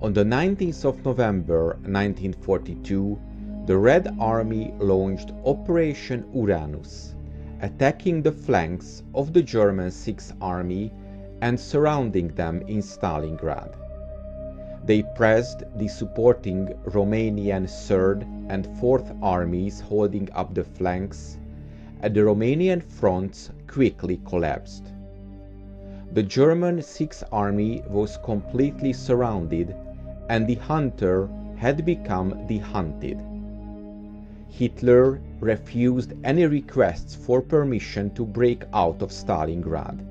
On the 19th of November 1942, the Red Army launched Operation Uranus, attacking the flanks of the German 6th Army and surrounding them in Stalingrad. They pressed the supporting Romanian 3rd and 4th Armies holding up the flanks, and the Romanian fronts quickly collapsed. The German 6th Army was completely surrounded, and the hunter had become the hunted. Hitler refused any requests for permission to break out of Stalingrad,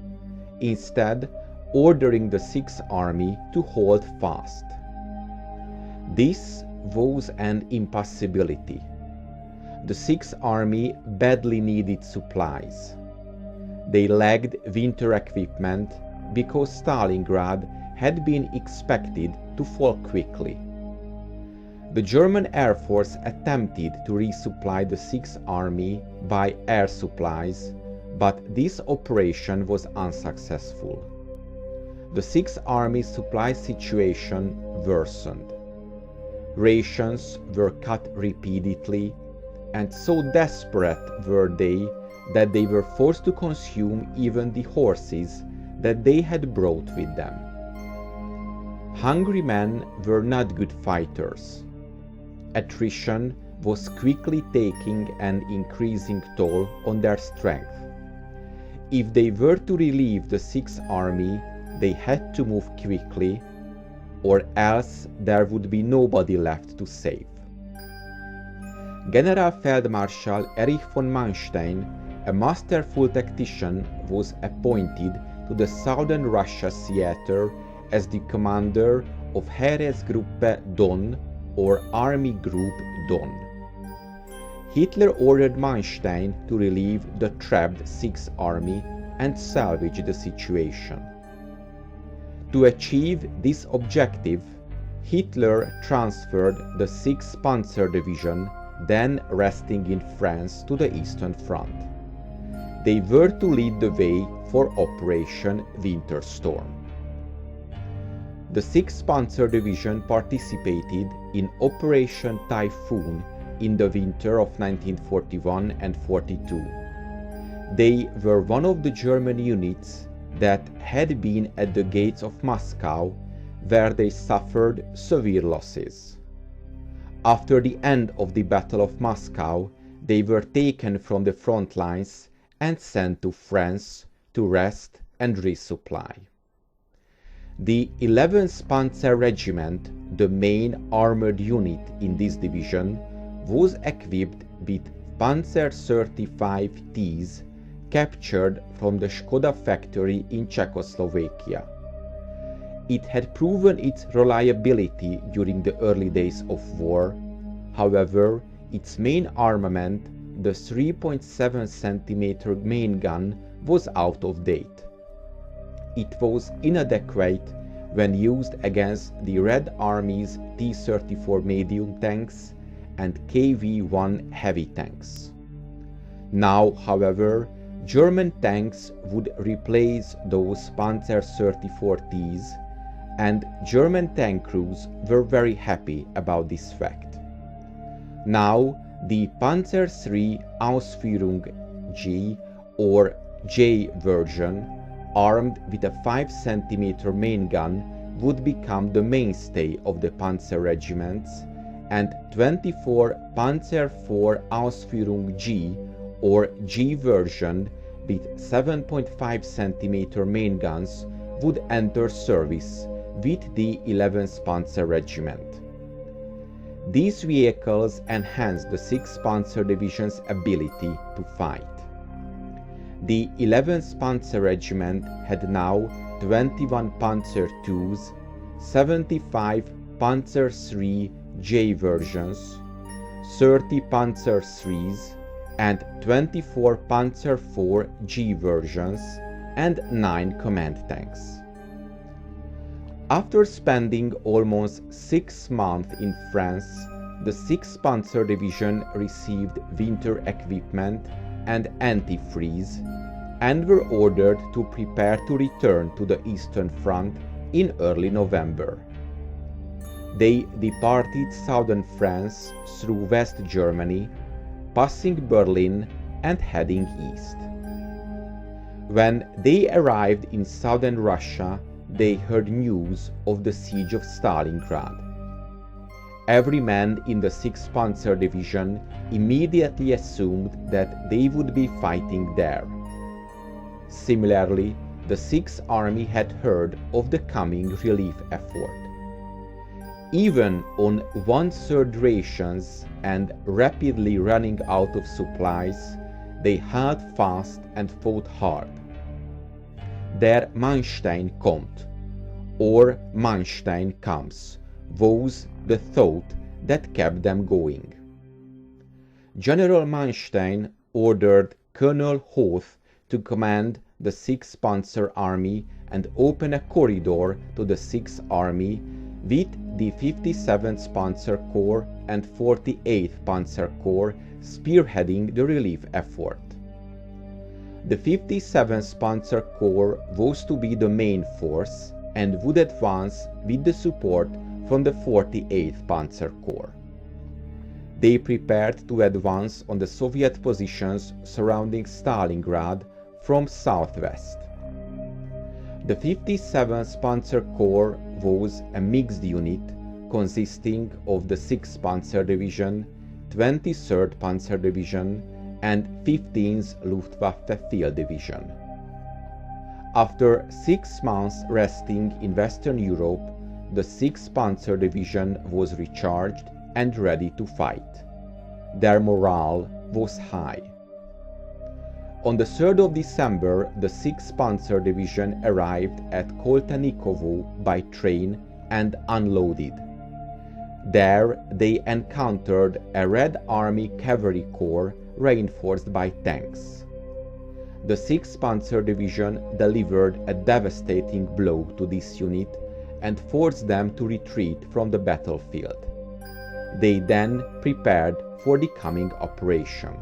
instead ordering the 6th Army to hold fast. This was an impossibility. The 6th Army badly needed supplies. They lacked winter equipment because Stalingrad had been expected to fall quickly. The German Air Force attempted to resupply the 6th Army by air supplies, but this operation was unsuccessful. The 6th Army's supply situation worsened. Rations were cut repeatedly, and so desperate were they that they were forced to consume even the horses that they had brought with them. Hungry men were not good fighters. Attrition was quickly taking an increasing toll on their strength. If they were to relieve the 6th Army, they had to move quickly, or else there would be nobody left to save. General Feldmarschall Erich von Manstein, a masterful tactician, was appointed to the southern Russia theater as the commander of Heeresgruppe Don, or Army Group Don. Hitler ordered Manstein to relieve the trapped 6th Army and salvage the situation. To achieve this objective, Hitler transferred the 6th Panzer Division, then resting in France, to the Eastern Front. They were to lead the way for Operation Winter Storm. The 6th Panzer Division participated in Operation Typhoon in the winter of 1941 and 42. They were one of the German units that had been at the gates of Moscow, where they suffered severe losses. After the end of the Battle of Moscow, they were taken from the front lines and sent to France to rest and resupply. The 11th Panzer Regiment, the main armored unit in this division, was equipped with Panzer 35Ts captured from the Škoda factory in Czechoslovakia. It had proven its reliability during the early days of war. However, its main armament, the 3.7 cm main gun, was out of date. It was inadequate when used against the Red Army's T-34 medium tanks and KV-1 heavy tanks. Now, however, German tanks would replace those Panzer 34Ts, and German tank crews were very happy about this fact. Now, the Panzer III Ausführung G or J version, armed with a 5 cm main gun, would become the mainstay of the Panzer regiments, and 24 Panzer IV Ausführung G or G version with 7.5 cm main guns would enter service with the 11th Panzer Regiment. These vehicles enhanced the 6th Panzer Division's ability to fight. The 11th Panzer Regiment had now 21 Panzer IIs, 75 Panzer III J versions, 30 Panzer IIIs, and 24 Panzer IV G versions, and 9 command tanks. After spending almost 6 months in France, the 6th Panzer Division received winter equipment and antifreeze, and were ordered to prepare to return to the Eastern Front in early November. They departed southern France through West Germany, passing Berlin and heading east. When they arrived in southern Russia, they heard news of the siege of Stalingrad. Every man in the 6th Panzer Division immediately assumed that they would be fighting there. Similarly, the 6th Army had heard of the coming relief effort. Even on 1/3 rations and rapidly running out of supplies, they held fast and fought hard. Der Manstein kommt, or Manstein comes, was the thought that kept them going. General Manstein ordered Colonel Hoth to command the 6th Panzer Army and open a corridor to the 6th Army with the 57th Panzer Corps and 48th Panzer Corps spearheading the relief effort. The 57th Panzer Corps was to be the main force and would advance with the support from the 48th Panzer Corps. They prepared to advance on the Soviet positions surrounding Stalingrad from southwest. The 57th Panzer Corps was a mixed unit consisting of the 6th Panzer Division, 23rd Panzer Division, and 15th Luftwaffe Field Division. After 6 months resting in Western Europe, the 6th Panzer Division was recharged and ready to fight. Their morale was high. On the 3rd of December, the 6th Panzer Division arrived at Koltenikovo by train and unloaded. There they encountered a Red Army Cavalry Corps reinforced by tanks. The 6th Panzer Division delivered a devastating blow to this unit and forced them to retreat from the battlefield. They then prepared for the coming operation.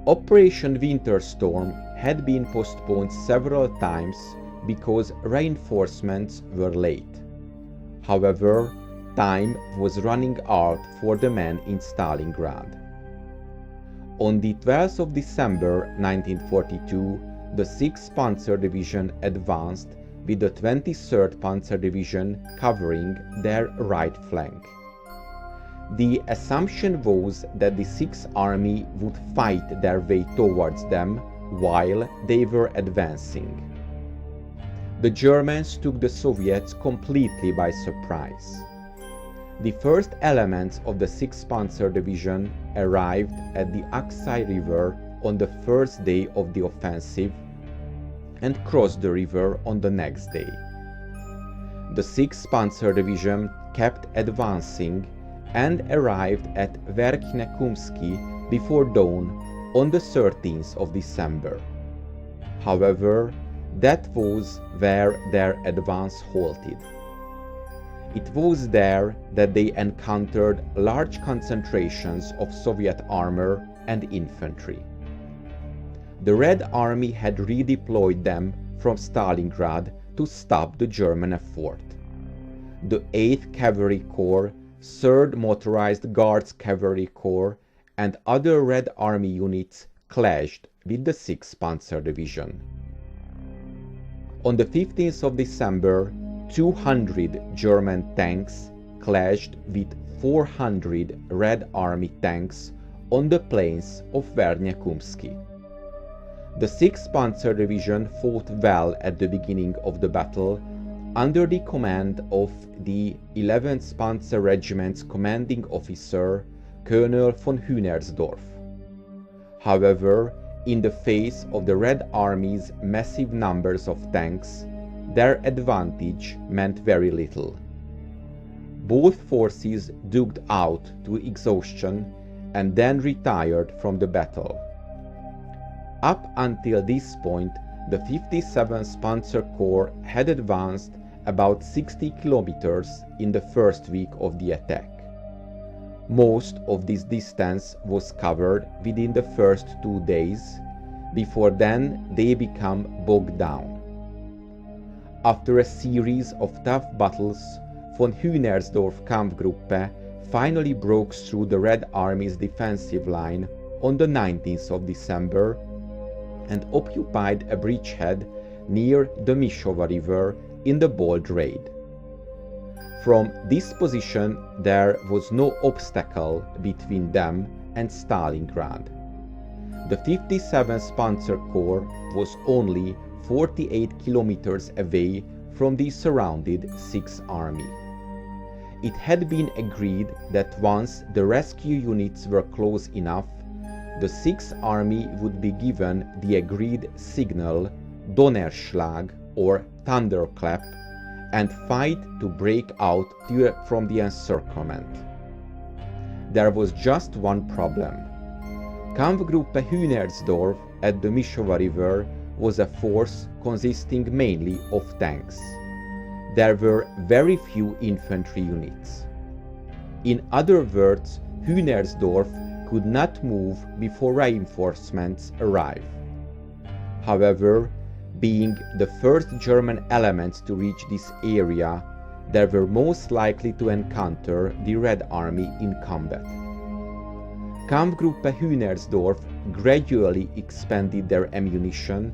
Operation Winter Storm had been postponed several times because reinforcements were late. However, time was running out for the men in Stalingrad. On the 12th of December 1942, the 6th Panzer Division advanced with the 23rd Panzer Division covering their right flank. The assumption was that the 6th Army would fight their way towards them while they were advancing. The Germans took the Soviets completely by surprise. The first elements of the 6th Panzer Division arrived at the Aksai River on the first day of the offensive and crossed the river on the next day. The 6th Panzer Division kept advancing and arrived at Verkhne Kumsky before dawn on the 13th of December. However, that was where their advance halted. It was there that they encountered large concentrations of Soviet armor and infantry. The Red Army had redeployed them from Stalingrad to stop the German effort. The 8th Cavalry Corps, 3rd Motorized Guards Cavalry Corps, and other Red Army units clashed with the 6th Panzer Division. On the 15th of December, 200 German tanks clashed with 400 Red Army tanks on the plains of Verkhne Kumsky. The 6th Panzer Division fought well at the beginning of the battle under the command of the 11th Panzer Regiment's commanding officer, Colonel von Hühnersdorf. However, in the face of the Red Army's massive numbers of tanks, their advantage meant very little. Both forces dug out to exhaustion and then retired from the battle. Up until this point, the 57th Panzer Corps had advanced about 60 kilometers in the first week of the attack. Most of this distance was covered within the first 2 days. Before then, they became bogged down. After a series of tough battles, von Hühnersdorf Kampfgruppe finally broke through the Red Army's defensive line on the 19th of December and occupied a bridgehead near the Mishova River in the bold raid. From this position there was no obstacle between them and Stalingrad. The 57th Panzer Corps was only 48 kilometers away from the surrounded 6th Army. It had been agreed that once the rescue units were close enough, the 6th Army would be given the agreed signal Donnerschlag or thunderclap and fight to break out from the encirclement. There was just one problem. Kampfgruppe Hühnersdorf at the Mishova River was a force consisting mainly of tanks. There were very few infantry units. In other words, Hühnersdorf could not move before reinforcements arrive. However, being the first German elements to reach this area, they were most likely to encounter the Red Army in combat. Kampfgruppe Hühnersdorf gradually expanded their ammunition,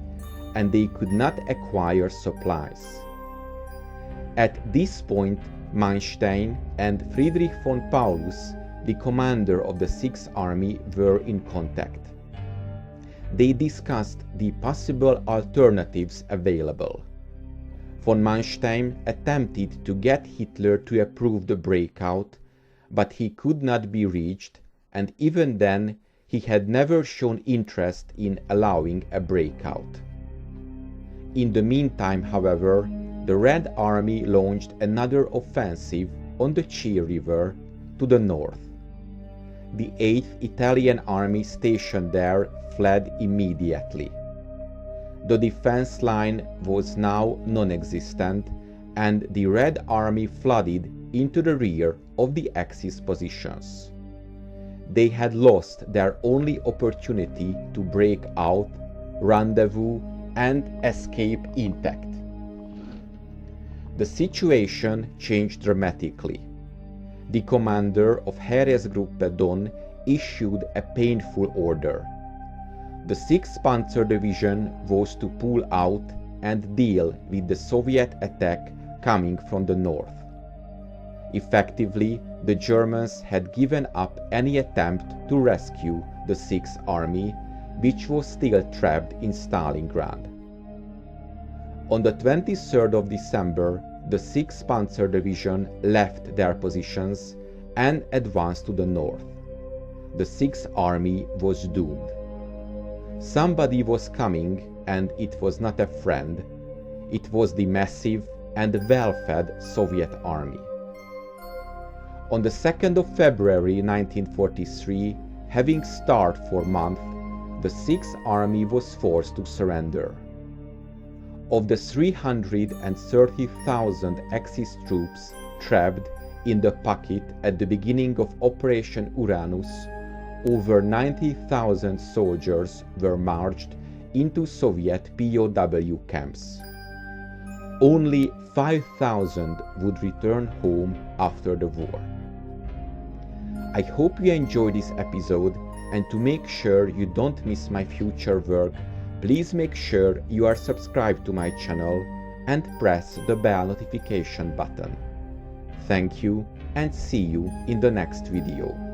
and they could not acquire supplies. At this point, Manstein and Friedrich von Paulus, the commander of the 6th Army, were in contact. They discussed the possible alternatives available. Von Manstein attempted to get Hitler to approve the breakout, but he could not be reached, and even then he had never shown interest in allowing a breakout. In the meantime, however, the Red Army launched another offensive on the Chi River to the north. The 8th Italian Army stationed there fled immediately. The defense line was now non-existent, and the Red Army flooded into the rear of the Axis positions. They had lost their only opportunity to break out, rendezvous, and escape intact. The situation changed dramatically. The commander of Heeresgruppe Don issued a painful order. The 6th Panzer Division was to pull out and deal with the Soviet attack coming from the north. Effectively, the Germans had given up any attempt to rescue the 6th Army, which was still trapped in Stalingrad. On the 23rd of December, the 6th Panzer Division left their positions and advanced to the north. The 6th Army was doomed. Somebody was coming, and it was not a friend. It was the massive and well-fed Soviet Army. On the 2nd of February 1943, having starved for months, the 6th Army was forced to surrender. Of the 330,000 Axis troops trapped in the pocket at the beginning of Operation Uranus, over 90,000 soldiers were marched into Soviet POW camps. Only 5,000 would return home after the war. I hope you enjoyed this episode, and to make sure you don't miss my future work, please make sure you are subscribed to my channel and press the bell notification button. Thank you, and see you in the next video.